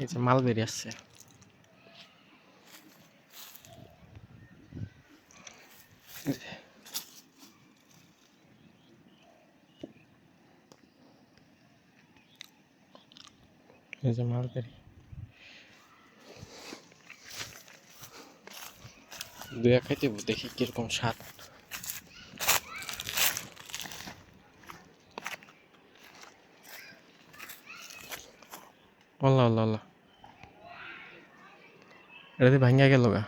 এই যে মালবেরি আসছে। এই যে মালবেরি দুই এক খাইতে দেখি কিরকম স্বাদ। আল্লাহ আল্লাহ আল্লাহ, এটা দিয়ে ভাঙ্গা গেল গা।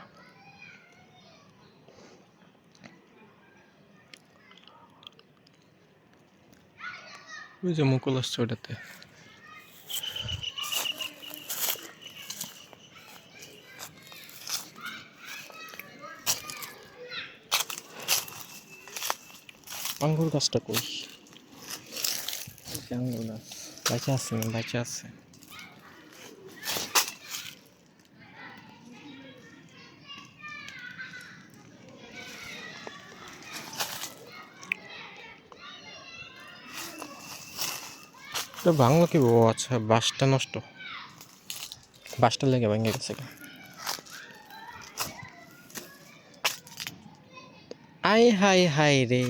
ওই যে মুকুল আসছে ওটাতে। আঙ্গুর গাছটা কই? আঙ্গুর গাছ বাঁচা আছে, বাঁচা আছে। এটা ভাঙলো কি? ও আচ্ছা, বাঁশটা নষ্ট, বাঁশটা লেগে ভেঙে গেছে। আই হাই হাই রে,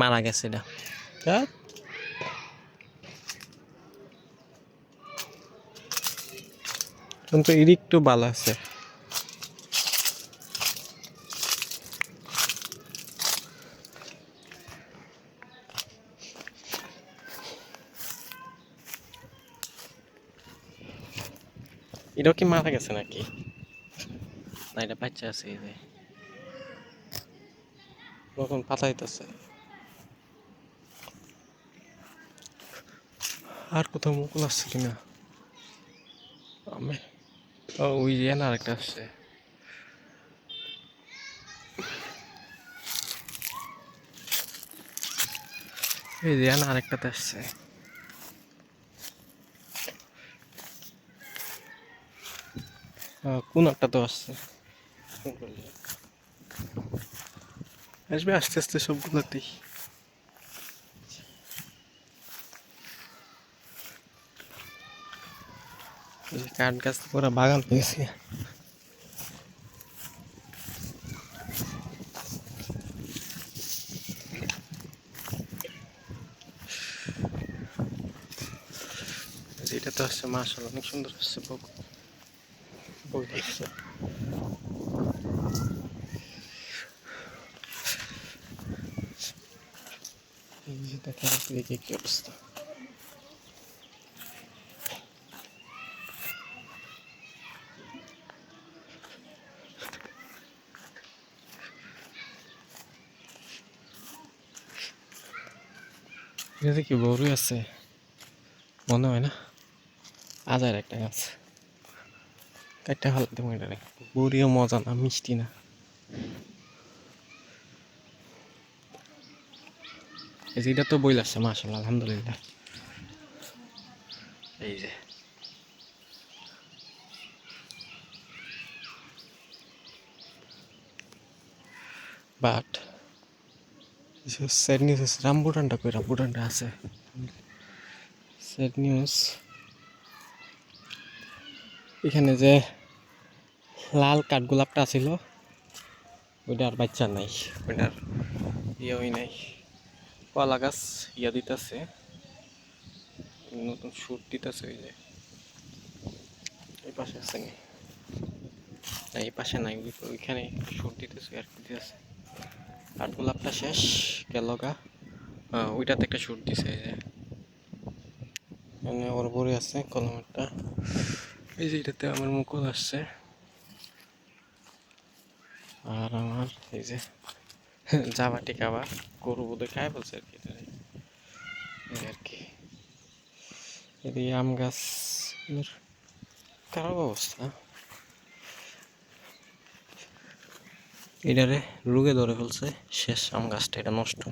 মারা গেছে এটা। কিন্তু এর একটু ভালো আছে। এটাও কি মারা গেছে নাকি? না, এটা বাচ্চা আছে। এই যে নতুন পাতা হইতেছে। আর কোথাও মুকুল আসছে কিনা আমি, ওই যে না আরেকটা আসছে। এই যে না আরেকটাতে আসছে। কোন একটা তো আসছে, আসবে আস্তে আস্তে সবগুলোতেই। কাঠ গাছ পুরো বাগান পেয়েছি। এটা তো আসছে মাশাআল্লাহ, অনেক সুন্দর আসছে। বই দেখছে। এই যে দেখা যাচ্ছে, দেখি কি অবস্থা। এটা কি বড়ই আছে মনে হয় না, আজার একটা গাছ। একটা ভালো দেবো এটা, বড়িও মজা না, মিষ্টি না। এই যে এটা তো বই লাগছে মাশাআল্লাহ, আলহামদুলিল্লাহ। এই যে বাট স্যাড নিউজ আছে। রামবুটানটা কই? রামবুটানটা আছে। স্যাড নিউজ, এখানে যে লাল কাঠগোলাপটা ছিল ওইটা আর বাচ্চা নাই, ওইটার ইয়ে নাই। কলা গাছ ইয়া দিতেছে, নতুন শুট দিতেছে। ওই যে এই পাশে আছে নি? না, এই পাশে নাই, ওইখানে শুট দিতেছে আর কি দিতেছে। কাঠগোলাপটা শেষ গেল গা। ওইটাতে একটা শুট দিছে। এই যে মানে ওর বড়ি আছে কলমেরটা। এই যে এটাতে আমার মুকুল আসছে। আর আমার এই যে জাবা টিকাবা গরু বোধহয় খায় বলছে আর কি। এই আর কি। এই আম গাছ খারাপ অবস্থা। এটারে রোগে ধরে ফেলছে, শেষ আম গাছটা, এটা নষ্ট।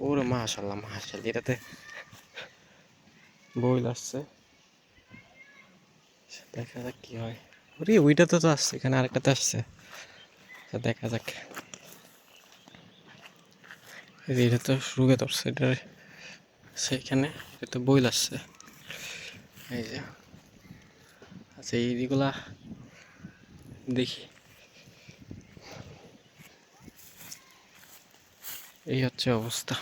ওরে মাশাআল্লাহ মাশাআল্লাহ, এটাতে বইল আসছে। দেখা যাক কি হয়। ওরে ওইটাতে তো আসছে, এখানে আরেকটাতে আসছে। দেখা যাক। এই যে এটা তো রুগে ধরছে, এটা সেইখানে এটা তো বইল আসছে। এই যে আচ্ছা, এইগুলা দেখি। এই হচ্ছে অবস্থা।